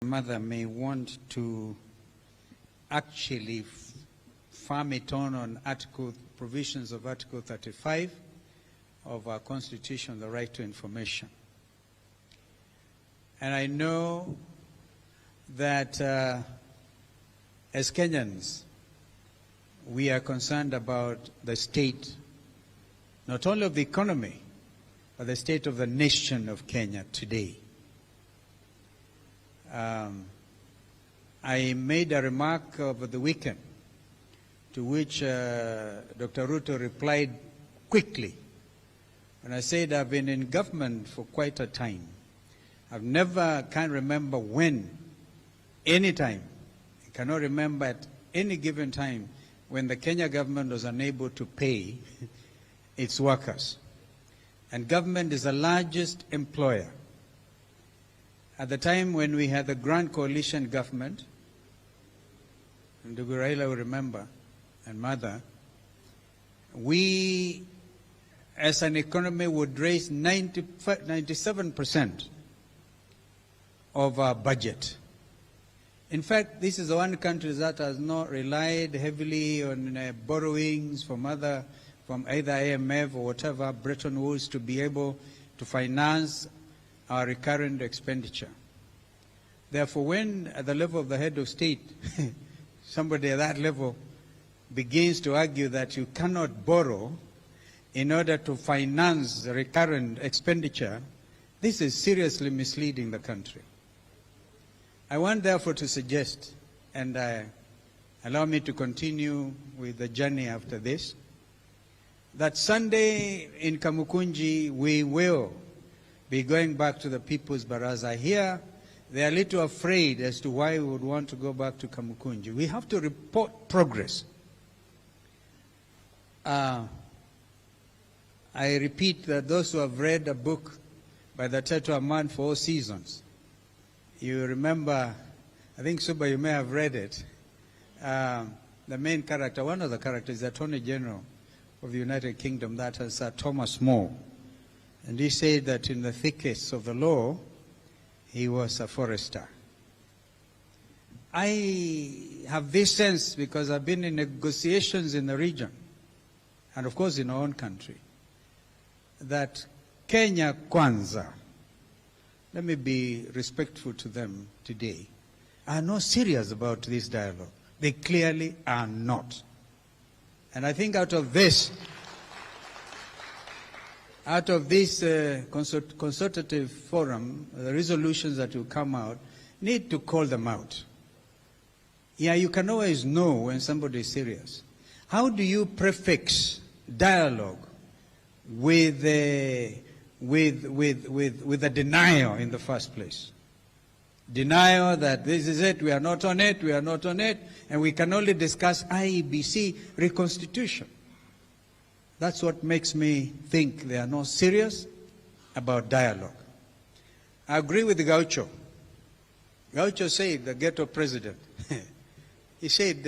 Mother may want to actually farm it on provisions of Article 35 of our Constitution, the right to information. And I know that as Kenyans, we are concerned about the state, not only of the economy, but the state of the nation of Kenya today. I made a remark over the weekend to which Dr. Ruto replied quickly. When I said I've been in government for quite a time, can't remember when, any time, I cannot remember at any given time when the Kenya government was unable to pay its workers. And government is the largest employer. At the time when we had the Grand Coalition government, and Raila will remember, and Mother, we as an economy would raise 97% of our budget. In fact, this is the one country that has not relied heavily on borrowings from either IMF or whatever, Bretton Woods, to be able to finance our recurrent expenditure. Therefore, when at the level of the head of state, somebody at that level begins to argue that you cannot borrow in order to finance the recurrent expenditure, this is seriously misleading the country. I want therefore to suggest, and allow me to continue with the journey after this, that Sunday in Kamukunji we will be going back to the People's Baraza. Here, they are a little afraid as to why we would want to go back to Kamukunji. We have to report progress. I repeat that those who have read a book by the title A Man for All Seasons, you remember, I think Suba, you may have read it. The main character, one of the characters, is the Attorney General of the United Kingdom, that is Thomas More. And he said that in the thickest of the law, he was a forester. I have this sense, because I've been in negotiations in the region, and of course in our own country, that Kenya Kwanza, let me be respectful to them today, are not serious about this dialogue. They clearly are not. And I think out of this consultative forum, the resolutions that will come out need to call them out. Yeah, you can always know when somebody is serious. How do you prefix dialogue with a denial in the first place? Denial that this is it, we are not on it, and we can only discuss IEBC reconstitution. That's what makes me think they are not serious about dialogue. I agree with the Gaucho. Gaucho said, the ghetto president, he said,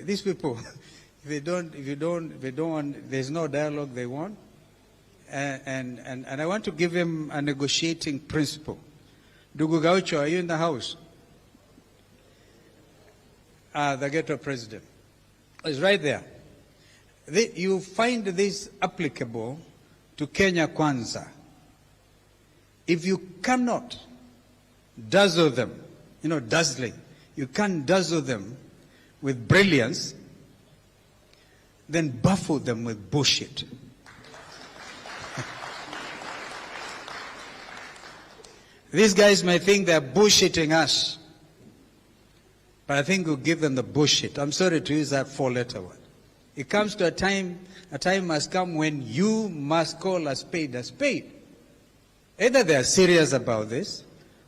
these people, if they don't want, there's no dialogue they want. And I want to give him a negotiating principle. Dugu Gaucho, are you in the house? The ghetto president is right there. You find this applicable to Kenya Kwanza. If you cannot dazzle them, dazzling, you can't dazzle them with brilliance, then baffle them with bullshit. These guys may think they're bullshitting us, but I think we'll give them the bullshit. I'm sorry to use that four-letter word. It comes to a time must come when you must call a spade a spade. Either they are serious about this,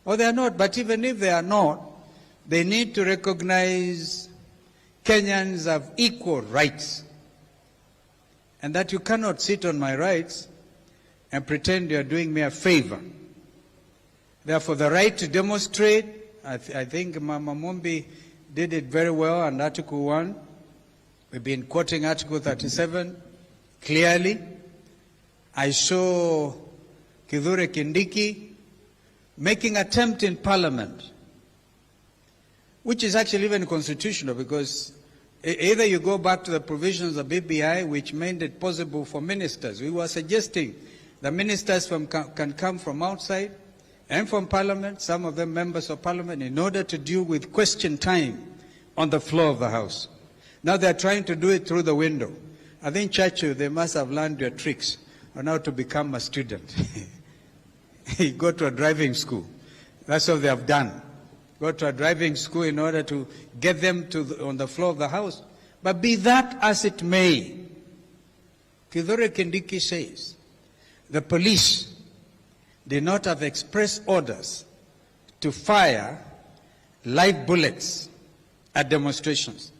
or they are not. But even if they are not, they need to recognize Kenyans have equal rights. And that you cannot sit on my rights and pretend you are doing me a favor. Therefore, the right to demonstrate, I think Mama Mumbi did it very well on Article 1. We've been quoting Article 37 clearly. I saw Kithure Kindiki making attempt in Parliament which is actually even constitutional, because either you go back to the provisions of BBI, which made it possible for ministers. We were suggesting the ministers can come from outside and from Parliament, some of them members of Parliament, in order to deal with question time on the floor of the House. Now they're trying to do it through the window. I think, Churchill, they must have learned their tricks on how to become a student. You go to a driving school. That's what they have done. Go to a driving school in order to get them on the floor of the House. But be that as it may, Kithure Kindiki says, the police did not have express orders to fire live bullets at demonstrations.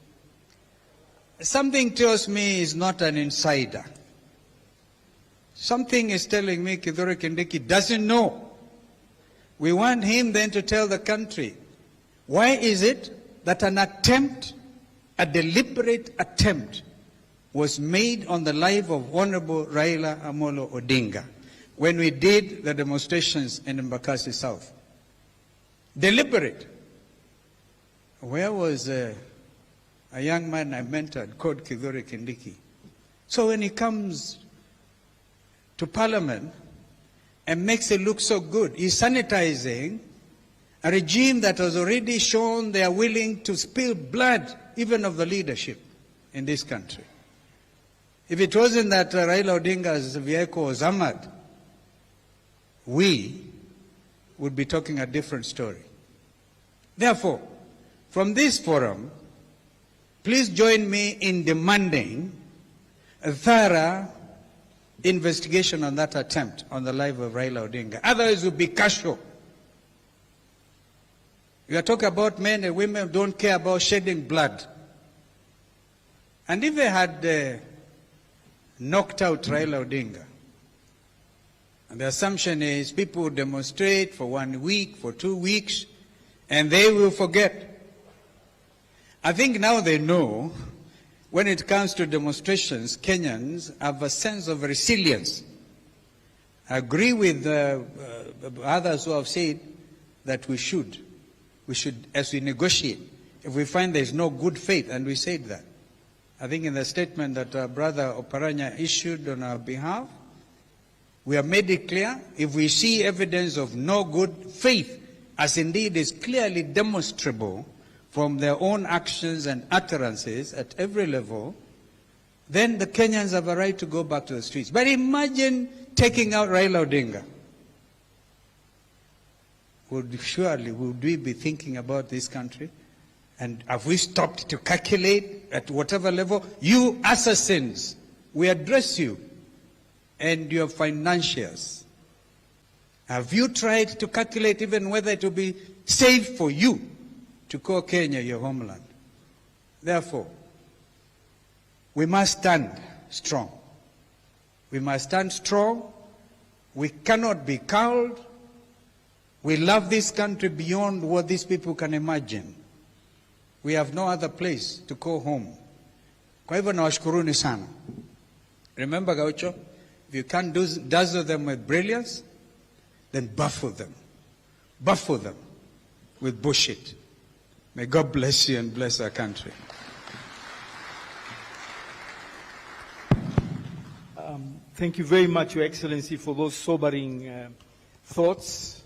Something tells me he's not an insider. Something is telling me Kithure Kindiki doesn't know. We want him then to tell the country, why is it that an attempt, a deliberate attempt, was made on the life of Honorable Railaodinga when we did the demonstrations in Embakasi South? Deliberate. Where was a young man I mentored called Kithure Kindiki? So when he comes to Parliament and makes it look so good, he's sanitizing a regime that has already shown they are willing to spill blood, even of the leadership in this country. If it wasn't that Raila Odinga's vehicle was armored, we would be talking a different story. Therefore, from this forum, please join me in demanding a thorough investigation on that attempt on the life of Raila Odinga. Otherwise, it will be casual. We are talking about men and women who don't care about shedding blood. And if they had knocked out Raila Odinga, and the assumption is people will demonstrate for 1 week, for 2 weeks, and they will forget. I think now they know when it comes to demonstrations, Kenyans have a sense of resilience. I agree with others who have said that we should, as we negotiate, if we find there is no good faith, and we said that. I think in the statement that our brother Oparanya issued on our behalf, we have made it clear, if we see evidence of no good faith, as indeed is clearly demonstrable from their own actions and utterances at every level, then the Kenyans have a right to go back to the streets. But imagine taking out Raila Odinga. Would we be thinking about this country? And have we stopped to calculate at whatever level? You assassins, we address you and your financiers. Have you tried to calculate even whether it will be safe for you to call Kenya your homeland? Therefore, we must stand strong. We must stand strong. We cannot be cowed. We love this country beyond what these people can imagine. We have no other place to call home. Kwa hivyo nawashukuruni sana. Remember, Gaucho, if you can't dazzle them with brilliance, then baffle them. Baffle them with bullshit. May God bless you and bless our country. Thank you very much, Your Excellency, for those sobering thoughts.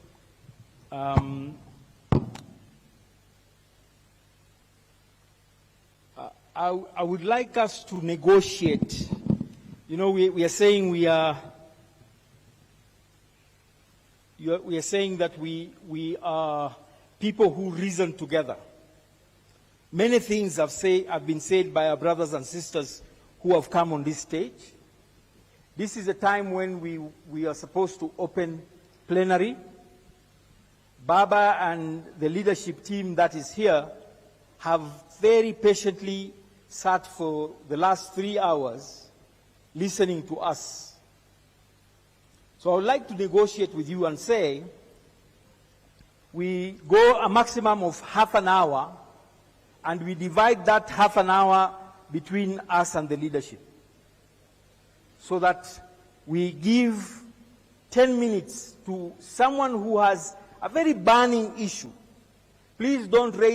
I would like us to negotiate. You know, we are saying we are saying that we are people who reason together. Many things have been said by our brothers and sisters who have come on this stage. This is a time when we are supposed to open plenary. Baba and the leadership team that is here have very patiently sat for the last 3 hours listening to us. So I would like to negotiate with you and say we go a maximum of half an hour and we divide that half an hour between us and the leadership, so that we give 10 minutes to someone who has a very burning issue. Please don't raise